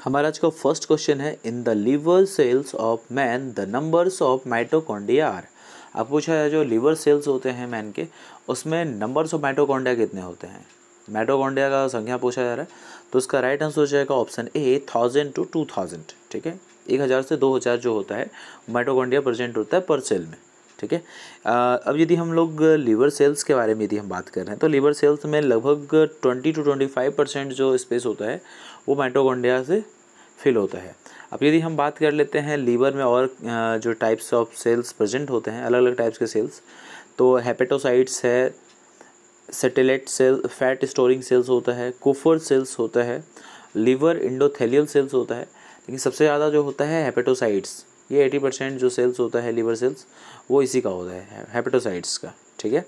हमारा आज का फर्स्ट क्वेश्चन है, in the liver cells of man the numbers of mitochondria are. आप पूछा है जो लिवर सेल्स होते हैं मैन के, उसमें नंबर्स ऑफ माइटोकॉन्ड्रिया कितने होते हैं। माइटोकॉन्ड्रिया का संख्या पूछा जा रहा है, तो उसका राइट आंसर हो जाएगा ऑप्शन ए 1000 to 2000। ठीक है, 1000 से 2000 जो होता है माइटोकॉन्ड्रिया प्रेजेंट होता है पर सेल में। ठीक है, अब यदि हम लोग लीवर सेल्स के बारे में यदि हम बात कर रहे हैं, तो लीवर सेल्स में लगभग 20 to 25% जो स्पेस होता है वो माइटोकॉन्ड्रिया से फिल होता है। अब यदि हम बात कर लेते हैं लीवर में और जो टाइप्स ऑफ सेल्स प्रेजेंट होते हैं, अलग अलग टाइप्स के सेल्स, तो हेपेटोसाइट्स है, satellite cell, fat storing cells होता है, कुफर सेल्स होता है, लीवर इंडोथेलियल सेल्स होता है, लेकिन सबसे ज़्यादा जो होता है हेपेटोसाइट्स, ये 80% जो सेल्स होता है लीवर सेल्स वो इसी का होता है, हेपेटोसाइट्स का। ठीक है,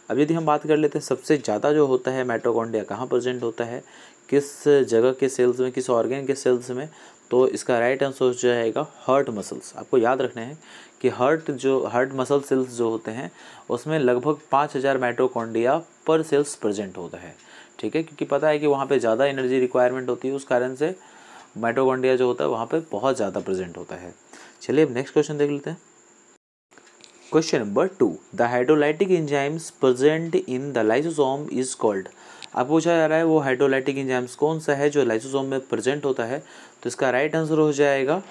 अब यदि हम बात कर लेते हैं सबसे ज़्यादा जो होता है माइटोकॉन्ड्रिया कहाँ प्रेजेंट होता है, किस जगह के सेल्स में, किस ऑर्गन के सेल्स में, तो इसका राइट आंसर हो जाएगा हार्ट मसल्स। आपको याद रखना है कि हार्ट मसल सेल्स जो होते हैं उसमें लगभग 5000 माइटोकॉन्ड्रिया पर सेल्स प्रेजेंट होता है। ठीक है, क्योंकि पता है कि वहाँ पे ज़्यादा एनर्जी रिक्वायरमेंट होती है, उस कारण से माइटोकॉन्ड्रिया जो होता है वहाँ पे बहुत ज़्यादा प्रेजेंट होता है। चलिए अब नेक्स्ट क्वेश्चन देख लेते हैं। Question number 2, the hydrolytic enzymes present in the lysosome is called. अब पूछा जा रहा है वो हाइड्रोलाइटिक एंजाइम्स कौन सा है जो लाइसोसोम में प्रेजेंट होता है, तो इसका राइट आंसर हो जाएगा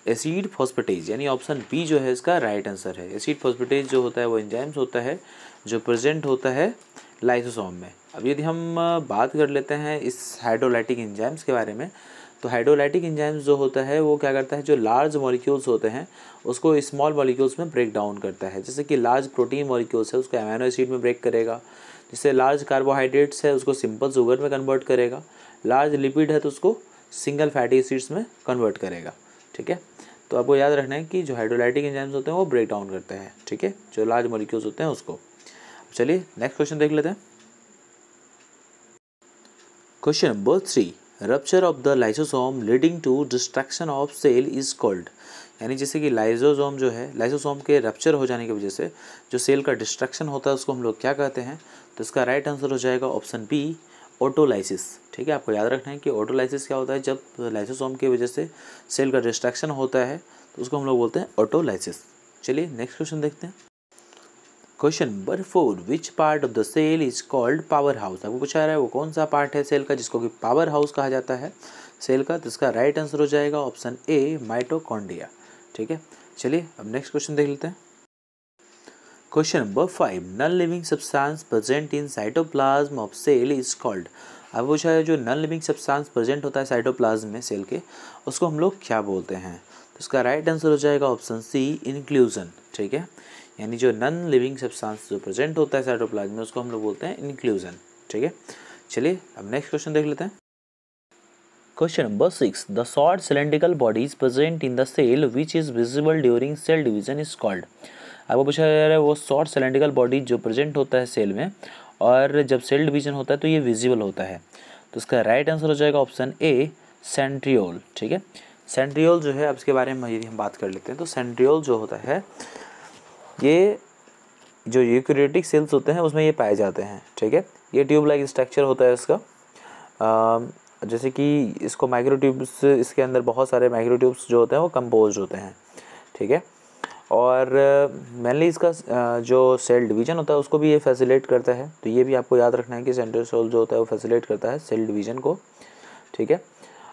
एसिड फॉस्फेटेज, यानी ऑप्शन बी जो है इसका राइट आंसर है। एसिड फॉस्फेटेज जो होता है वो एंजाइम्स होता है जो प्रेजेंट होता है लाइसोसोम में। अब यदि हम बात कर लेते हैं इस हाइड्रोलाइटिक एंजाइम्स के बारे में, तो हाइड्रोलाइटिक एंजाइम्स जो होता है वो क्या करता है, जो लार्ज मॉलिक्यूल्स होते हैं उसको स्मॉल मॉलिक्यूल्स में ब्रेक डाउन करता है। जैसे कि लार्ज प्रोटीन मॉलिक्यूल्स है उसको अमीनो एसिड में ब्रेक करेगा, जिससे लार्ज कार्बोहाइड्रेट्स है उसको सिंपल शुगर में कन्वर्ट करेगा, लार्ज लिपिड है तो उसको सिंगल फैटी एसिड्स में कन्वर्ट करेगा। ठीक है, तो आपको याद रखना है कि जो हाइड्रोलाइटिक एंजाइम्स होते हैं वो ब्रेक डाउन करते हैं। ठीक है, जो लार्ज मॉलिक्यूल्स होते हैं उसको। चलिए नेक्स्ट क्वेश्चन देख लेते हैं। Question number 3, rupture of the lysosome leading to destruction of cell is called. यानी जैसे कि लाइसोसोम जो है, लाइसोसोम के रप्चर हो जाने की वजह से जो सेल का डिस्ट्रक्शन होता है उसको हम लोग क्या कहते हैं, तो इसका राइट आंसर हो जाएगा ऑप्शन बी ऑटोलाइसिस। ठीक है, आपको याद रखना है कि ऑटोलाइसिस क्या होता है, जब लाइसोसोम की वजह से सेल का डिस्ट्रक्शन होता है तो उसको हम लोग बोलते हैं ऑटोलाइसिस। चलिए नेक्स्ट क्वेश्चन देखते हैं। Question number 4, which part of the cell is called power house. आपको पूछा रहा है वो कौन सा पार्ट है सेल का जिसको कि पावर हाउस कहा जाता है सेल का, तो इसका राइट आंसर हो जाएगा ऑप्शन ए माइटोकॉन्ड्रिया। ठीक है, चलिए अब नेक्स्ट क्वेश्चन देख लेते हैं। Question number 5, non living substance present in cytoplasm of cell is called. अब पूछा है जो नॉन लिविंग सब्सटेंस प्रेजेंट होता है साइटोप्लाज्म में सेल के, उसको हम लोग क्या बोलते हैं, तो इसका राइट आंसर हो जाएगा ऑप्शन सी इंक्लूजन। ठीक है, यानी जो नॉन लिविंग सब्सटेंस जो प्रेजेंट होता है साइटोप्लाज्म में उसको हम लोग बोलते हैं इंक्लूजन। ठीक है, चलिए अब नेक्स्ट क्वेश्चन देख लेते हैं। Question number 6, the short cylindrical body is present in the cell which is visible during cell division is called. आपको पूछा जा रहा है वो शॉर्ट सिलेंड्रिकल बॉडी जो प्रेजेंट होता है सेल में और जब सेल डिवीजन होता है तो ये विजिबल होता है, तो इसका राइट आंसर हो जाएगा ऑप्शन ए सेंट्रियोल। ठीक है, सेंट्रियोल जो है, अब इसके बारे में यदि हम बात कर लेते हैं तो सेंट्रियोल जो होता है ये जो यूकैरियोटिक सेल्स होते हैं उसमें ये पाए जाते हैं। ठीक है, ये ट्यूब लाइक स्ट्रक्चर होता है इसका, जैसे कि इसको माइक्रोट्यूब्स, इसके अंदर बहुत सारे माइक्रोट्यूब्स जो होते हैं वो कंपोज होते हैं। ठीक है, और मेनली इसका जो सेल डिवीज़न होता है उसको भी ये फैसिलिटेट करता है, तो ये भी आपको याद रखना है कि सेंट्रियोल जो होता है वो फैसिलिटेट करता है सेल डिवीज़न को। ठीक है,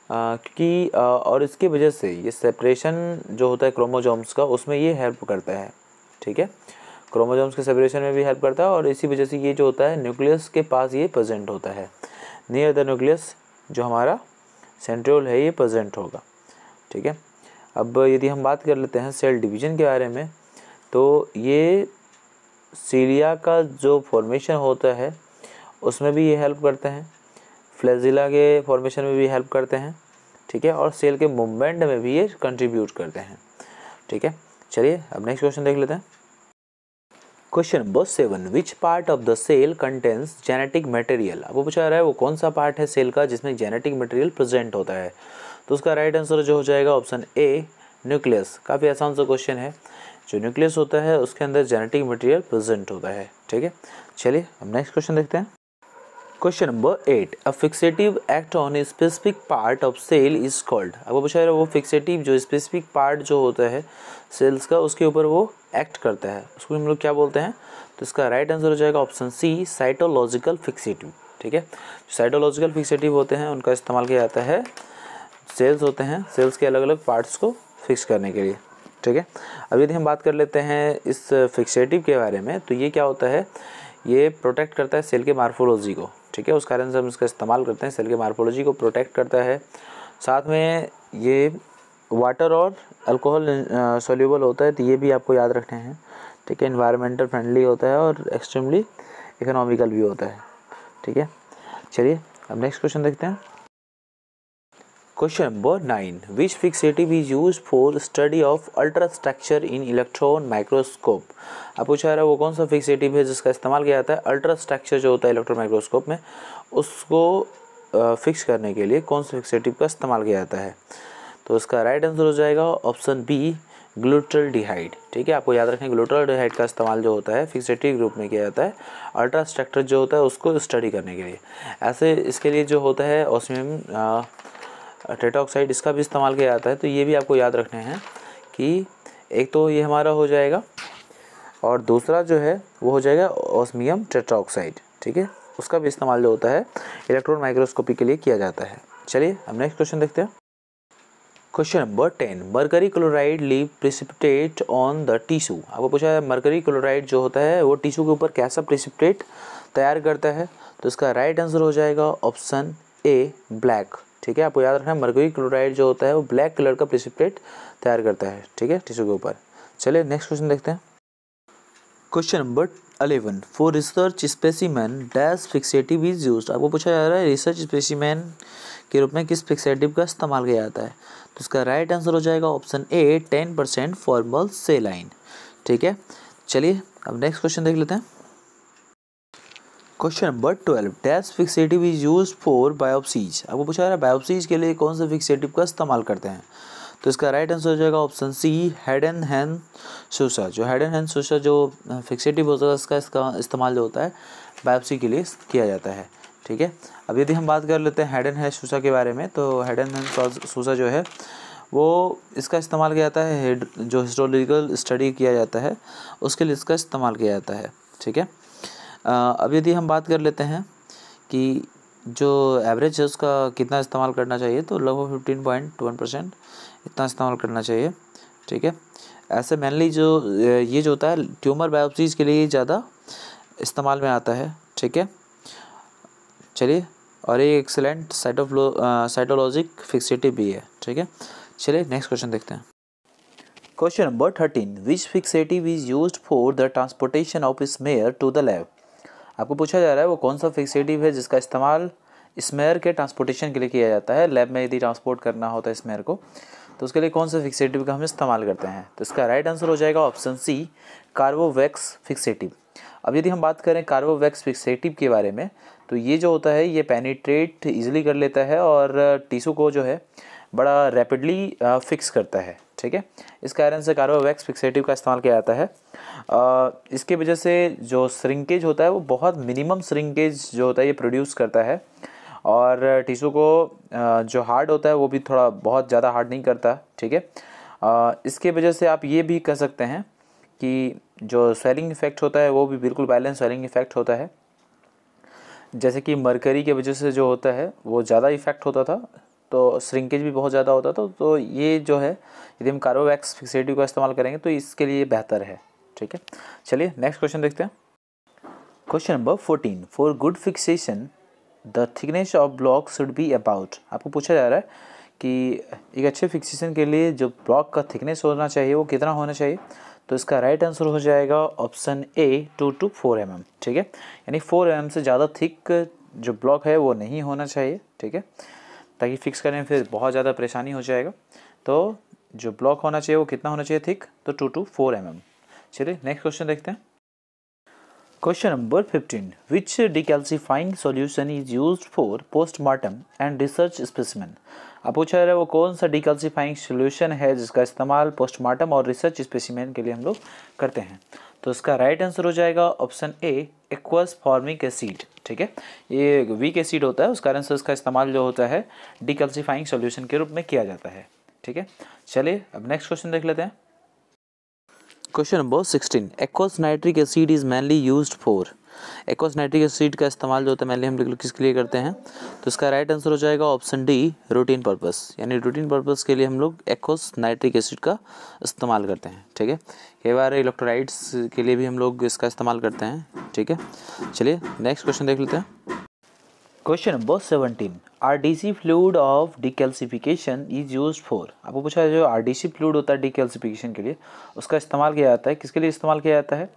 क्योंकि और इसकी वजह से ये सेपरेशन जो होता है क्रोमोसोम्स का उसमें ये हेल्प करता है। ठीक है, क्रोमोसोम्स के सेपरेशन में भी हेल्प करता है और इसी वजह से ये जो होता है न्यूक्लियस के पास ये प्रेजेंट होता है, नियर द न्यूक्लियस जो हमारा सेंट्रियोल है ये प्रेजेंट होगा। ठीक है, अब यदि हम बात कर लेते हैं सेल डिवीज़न के बारे में, तो ये सीलिया का जो फॉर्मेशन होता है उसमें भी ये हेल्प करते हैं, फ्लैजिला के फॉर्मेशन में भी हेल्प करते हैं। ठीक है, और सेल के मूवमेंट में भी ये कंट्रीब्यूट करते हैं। ठीक है, चलिए अब नेक्स्ट क्वेश्चन देख लेते हैं। Question number 7, which part of the cell contains genetic material. आपको पूछा रहा है वो कौन सा पार्ट है सेल का जिसमें जेनेटिक मटेरियल प्रेजेंट होता है, तो उसका राइट आंसर जो हो जाएगा ऑप्शन ए न्यूक्लियस। काफ़ी आसान सा क्वेश्चन है, जो न्यूक्लियस होता है उसके अंदर जेनेटिक मटेरियल प्रेजेंट होता है। ठीक है, चलिए अब नेक्स्ट क्वेश्चन देखते हैं। Question number 8, a fixative act on a specific part of cell is called. आपको पूछा है वो फिक्सेटिव जो स्पेसिफिक पार्ट जो होता है सेल्स का उसके ऊपर वो एक्ट करता है उसको हम लोग क्या बोलते हैं। तो इसका राइट आंसर हो जाएगा ऑप्शन सी, साइटोलॉजिकल फिक्सेटिव। ठीक है, साइटोलॉजिकल फिक्सेटिव होते हैं उनका इस्तेमाल किया जाता है, सेल्स होते हैं सेल्स के अलग अलग पार्ट्स को फिक्स करने के लिए। ठीक है, अब यदि हम बात कर लेते हैं इस फिक्सेटिव के बारे में तो ये क्या होता है, ये प्रोटेक्ट करता है सेल के मार्फोलॉजी को। ठीक है, उस कारण से हम इसका इस्तेमाल करते हैं, सेल के मार्फोलॉजी को प्रोटेक्ट करता है। साथ में ये वाटर और अल्कोहल सोल्यूबल होता है, तो ये भी आपको याद रखने हैं। ठीक है, इन्वायरमेंटल फ्रेंडली होता है और एक्सट्रीमली इकोनॉमिकल भी होता है। ठीक है, चलिए अब नेक्स्ट क्वेश्चन देखते हैं। Question number 9, which fixative is used for study of ultra structure in electron microscope. आप पूछा रहा है वो कौन सा फिक्सेटिव है जिसका इस्तेमाल किया जाता है अल्ट्रा स्ट्रक्चर जो होता है इलेक्ट्रॉन माइक्रोस्कोप में उसको फिक्स करने के लिए कौन सा फिक्सेटिव का इस्तेमाल किया जाता है। तो इसका राइट आंसर हो जाएगा ऑप्शन बी, ग्लूटाल्डिहाइड। ठीक है, आपको याद रखें ग्लूटाल्डिहाइड का इस्तेमाल जो होता है फिक्सेटिव ग्रुप में किया जाता है अल्ट्रा स्ट्रक्चर जो होता है उसको स्टडी करने के लिए। ऐसे इसके लिए जो होता है ऑस्मियम टेट्राऑक्साइड इसका भी इस्तेमाल किया जाता है। तो ये भी आपको याद रखने हैं कि एक तो ये हमारा हो जाएगा और दूसरा जो है वो हो जाएगा ऑस्मियम टेट्राऑक्साइड। ठीक है, उसका भी इस्तेमाल जो होता है इलेक्ट्रॉन माइक्रोस्कोपी के लिए किया जाता है। चलिए हम नेक्स्ट क्वेश्चन देखते हैं। Question number 10, mercury chloride leave precipitate on the tissue. आपको पूछा है मरकरी क्लोराइड जो होता है वो टिश्यू के ऊपर कैसा प्रेसिपिटेट तैयार करता है। तो इसका राइट आंसर हो जाएगा ऑप्शन ए, ब्लैक। ठीक है, आपको याद रखना है मरकरी क्लोराइड जो होता है वो ब्लैक कलर का प्रेसिपिटेट तैयार करता है। ठीक है, टिश्यू के ऊपर। चलिए नेक्स्ट क्वेश्चन देखते हैं। Question number 11, for research specimen dash fixative is used. आपको पूछा जा रहा है रिसर्च स्पेसिमेन के रूप में किस फिक्सेटिव का इस्तेमाल किया जाता है। तो इसका राइट आंसर हो जाएगा ऑप्शन ए, 10% फॉर्मल सेलाइन। ठीक है, चलिए अब नेक्स्ट क्वेश्चन देख लेते हैं। Question number 12, dash fixative is used for biopsies. आपको पूछा जा रहा है बायोप्सीज के लिए कौन सा फिक्सेटिव का इस्तेमाल करते हैं। तो इसका राइट आंसर हो जाएगा ऑप्शन सी, हेडेनहेम-सूसा। जो हेडेनहेम-सूसा जो फिक्सेटिव होता है इसका इस्तेमाल जो होता है बायोप्सी के लिए किया जाता है। ठीक है, अब यदि हम बात कर लेते हैं हेडेनहेम-सूसा के बारे में तो हेडेनहेम-सूसा जो है वो इसका इस्तेमाल किया जाता है जो हिस्टोरिकल स्टडी किया जाता है उसके लिए इसका इस्तेमाल किया जाता है। ठीक है, अब यदि हम बात कर लेते हैं कि जो एवरेज है उसका कितना इस्तेमाल करना चाहिए तो लगभग 15.1% इतना इस्तेमाल करना चाहिए। ठीक है, ऐसे मेनली जो ये जो होता है ट्यूमर बायोप्सीज के लिए ज़्यादा इस्तेमाल में आता है। ठीक है, चलिए और ये एक्सेलेंट साइटोलॉजिक फिक्सेटिव भी है। ठीक है, चलिए नेक्स्ट क्वेश्चन देखते हैं। Question number 13, which fixative is used for the transportation of smear to the lab. आपको पूछा जा रहा है वो कौन सा फिक्सेटिव है जिसका इस्तेमाल स्मेयर के ट्रांसपोर्टेशन के लिए किया जाता है। लैब में यदि ट्रांसपोर्ट करना होता है स्मेयर को तो उसके लिए कौन सा फिक्सेटिव का हम इस्तेमाल करते हैं। तो इसका राइट आंसर हो जाएगा ऑप्शन सी, कार्बोवैक्स फिक्सेटिव। अब यदि हम बात करें कार्बोवैक्स फिक्सेटिव के बारे में तो ये जो होता है ये पेनिट्रेट ईजिली कर लेता है और टिश्यू को जो है बड़ा रैपिडली फिक्स करता है। ठीक है, इस कारण से कार्बोवैक्स फिक्सेटिव का इस्तेमाल किया जाता है। इसके वजह से जो श्रिंकेज होता है वो बहुत मिनिमम श्रिंकेज जो होता है ये प्रोड्यूस करता है और टिश्यू को जो हार्ड होता है वो भी थोड़ा बहुत ज़्यादा हार्ड नहीं करता। ठीक है, इसके वजह से आप ये भी कह सकते हैं कि जो स्वेलिंग इफेक्ट होता है वो भी बिल्कुल बैलेंस स्वेलिंग इफेक्ट होता है। जैसे कि मरकरी के वजह से जो होता है वो ज़्यादा इफेक्ट होता था तो श्रिंकेज भी बहुत ज़्यादा होता था। तो ये जो है यदि हम कार्बोवैक्स फिक्सेटिव का इस्तेमाल करेंगे तो इसके लिए बेहतर है। ठीक है, चलिए नेक्स्ट क्वेश्चन देखते हैं। Question number 14, for good fixation the thickness of block should be about. आपको पूछा जा रहा है कि एक अच्छे फिक्सेशन के लिए जो ब्लॉक का थिकनेस होना चाहिए वो कितना होना चाहिए। तो इसका राइट आंसर हो जाएगा ऑप्शन ए, 2 to 4 mm। ठीक है, यानी 4 mm से ज़्यादा थिक जो ब्लॉक है वो नहीं होना चाहिए। ठीक है, ताकि फिक्स करने में फिर बहुत ज़्यादा परेशानी हो जाएगा। तो जो ब्लॉक होना चाहिए वो कितना होना चाहिए थिक, तो 2 to 4 mm। चलिए नेक्स्ट क्वेश्चन देखते हैं। Question number 15, which decalcifying solution is used for postmortem and research specimen. आप पूछा जा रहा है वो कौन सा डिकैल्सिफाइंग सॉल्यूशन है जिसका इस्तेमाल पोस्टमार्टम और रिसर्च स्पेसिमेन के लिए हम लोग करते हैं। तो इसका राइट आंसर हो जाएगा option A aqueous formic acid. ठीक है, ये वीक एसिड होता है, उस कारण से इसका इस्तेमाल जो होता है डिकल्सिफाइंग सॉल्यूशन के रूप में किया जाता है। ठीक है, चलिए अब नेक्स्ट क्वेश्चन देख लेते हैं। Question number 16, aqueous nitric acid is mainly used for. Aqueous nitric acid का इस्तेमाल जो होता है मेनली हम लोग किसके लिए करते हैं, तो इसका राइट आंसर हो जाएगा ऑप्शन डी रूटीन पर्पस। यानी रूटीन पर्पस के लिए हम लोग एक्वस नाइट्रिक एसिड का इस्तेमाल करते हैं। ठीक है, कई बार इलेक्ट्रोलाइट्स के लिए भी हम लोग इसका इस्तेमाल करते हैं। ठीक है, चलिए नेक्स्ट क्वेश्चन देख लेते हैं। Question number 17, RDC fluid of decalcification is used for. आपको पूछा है जो आरडीसी फ्लूइड होता है डिकैल्सिफिकेशन के लिए, उसका इस्तेमाल किया जाता है, किसके लिए इस्तेमाल किया जाता है,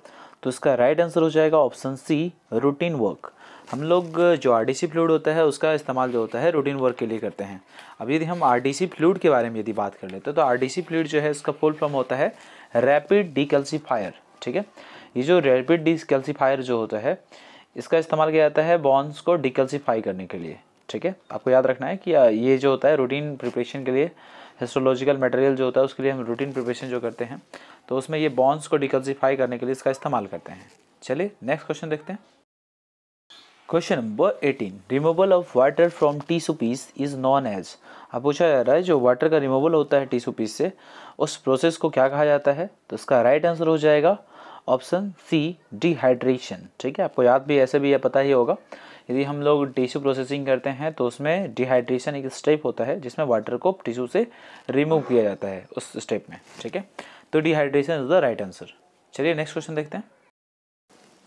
तो इसका राइट आंसर हो जाएगा ऑप्शन सी रूटीन वर्क। हम लोग जो आरडीसी फ्लूइड होता है उसका इस्तेमाल जो होता है रूटीन वर्क के लिए करते हैं। अब यदि हम आरडीसी फ्लूइड के बारे में यदि बात कर लेते हैं तो आरडीसी फ्लूइड जो है इसका फुल फॉर्म होता है रैपिड डिकैल्सिफायर। ठीक है, ये जो रैपिड डिकैल्सिफायर जो होता है इसका इस्तेमाल किया जाता है बॉन्ड्स को डिकैल्सिफाई करने के लिए। ठीक है, आपको याद रखना है कि ये जो होता है रूटीन प्रिपरेशन के लिए, हिस्टोलॉजिकल मटेरियल जो होता है उसके लिए हम रूटीन प्रिपरेशन जो करते हैं तो उसमें ये बॉन्ड्स को डिकैल्सिफाई करने के लिए इसका इस्तेमाल करते हैं। चलिए नेक्स्ट क्वेश्चन देखते हैं। Question number 18, removal of water from tissue piece is known as. अब पूछा जा रहा है जो वाटर का रिमूवल होता है टिश्यू पीस से उस प्रोसेस को क्या कहा जाता है, तो इसका राइट आंसर हो जाएगा ऑप्शन सी डिहाइड्रेशन। ठीक है, आपको याद भी ऐसे भी पता ही होगा, यदि हम लोग टिश्यू प्रोसेसिंग करते हैं तो उसमें डिहाइड्रेशन एक स्टेप होता है जिसमें वाटर को टिश्यू से रिमूव किया जाता है उस स्टेप में। ठीक है, तो dehydration is the right answer. चलिए नेक्स्ट क्वेश्चन देखते हैं।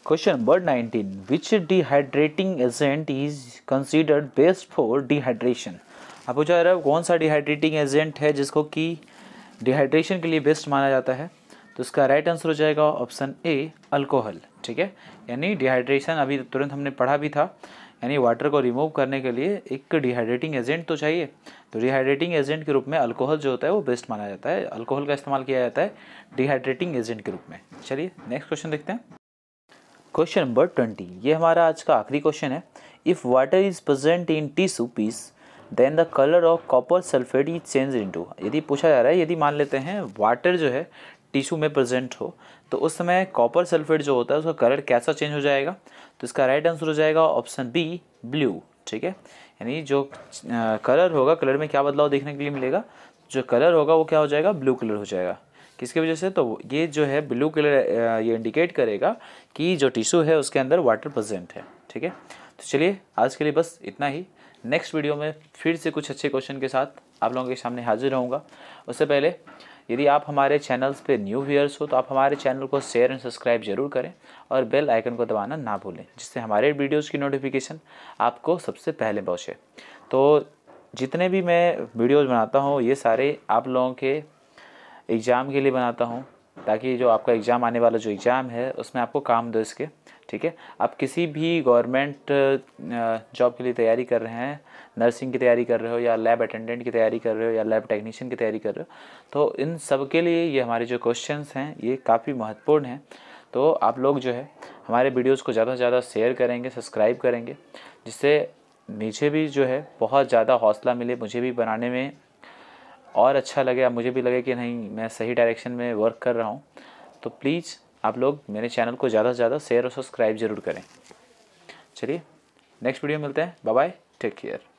Question number 19, which dehydrating agent is considered best for dehydration. आप पूछा जा रहा है कौन सा डिहाइड्रेटिंग एजेंट है जिसको कि डिहाइड्रेशन के लिए बेस्ट माना जाता है, तो इसका राइट आंसर हो जाएगा ऑप्शन ए अल्कोहल। ठीक है, यानी डिहाइड्रेशन अभी तुरंत हमने पढ़ा भी था, यानी वाटर को रिमूव करने के लिए एक डिहाइड्रेटिंग एजेंट तो चाहिए, तो डिहाइड्रेटिंग एजेंट के रूप में अल्कोहल जो होता है वो बेस्ट माना जाता है। अल्कोहल का इस्तेमाल किया जाता है डिहाइड्रेटिंग एजेंट के रूप में। चलिए नेक्स्ट क्वेश्चन देखते हैं। क्वेश्चन नंबर 20, ये हमारा आज का आखिरी क्वेश्चन है। If water is present in tissue piece then the colour of copper sulphate is change into. यदि पूछा जा रहा है यदि मान लेते हैं वाटर जो है टिश्यू में प्रेजेंट हो तो उस समय कॉपर सल्फेट जो होता है उसका कलर कैसा चेंज हो जाएगा, तो इसका राइट आंसर हो जाएगा ऑप्शन बी ब्लू। ठीक है, यानी जो कलर होगा, कलर में क्या बदलाव देखने के लिए मिलेगा, जो कलर होगा वो क्या हो जाएगा, ब्लू कलर हो जाएगा। किसकी वजह से, तो ये जो है ब्लू कलर ये इंडिकेट करेगा कि जो टिश्यू है उसके अंदर वाटर प्रेजेंट है। ठीक है, तो चलिए आज के लिए बस इतना ही। नेक्स्ट वीडियो में फिर से कुछ अच्छे क्वेश्चन के साथ आप लोगों के सामने हाजिर रहूँगा। उससे पहले यदि आप हमारे चैनल्स पे न्यू व्यूअर्स हो तो आप हमारे चैनल को शेयर एंड सब्सक्राइब जरूर करें और बेल आइकन को दबाना ना भूलें, जिससे हमारे वीडियोस की नोटिफिकेशन आपको सबसे पहले पहुंचे। तो जितने भी मैं वीडियोस बनाता हूं ये सारे आप लोगों के एग्ज़ाम के लिए बनाता हूं, ताकि जो आपका एग्ज़ाम आने वाला जो एग्ज़ाम है उसमें आपको काम दो इसके। ठीक है, आप किसी भी गवर्नमेंट जॉब के लिए तैयारी कर रहे हैं, नर्सिंग की तैयारी कर रहे हो या लैब अटेंडेंट की तैयारी कर रहे हो या लैब टेक्नीशियन की तैयारी कर रहे हो, तो इन सब के लिए ये हमारे जो क्वेश्चंस हैं ये काफ़ी महत्वपूर्ण हैं। तो आप लोग जो है हमारे वीडियोस को ज़्यादा से ज़्यादा शेयर करेंगे, सब्सक्राइब करेंगे, जिससे मुझे भी जो है बहुत ज़्यादा हौसला मिले, मुझे भी बनाने में और अच्छा लगे, मुझे भी लगे कि नहीं मैं सही डायरेक्शन में वर्क कर रहा हूँ। तो प्लीज़ आप लोग मेरे चैनल को ज़्यादा से ज़्यादा शेयर और सब्सक्राइब जरूर करें। चलिए नेक्स्ट वीडियो मिलते हैं, बाय बाय, टेक केयर।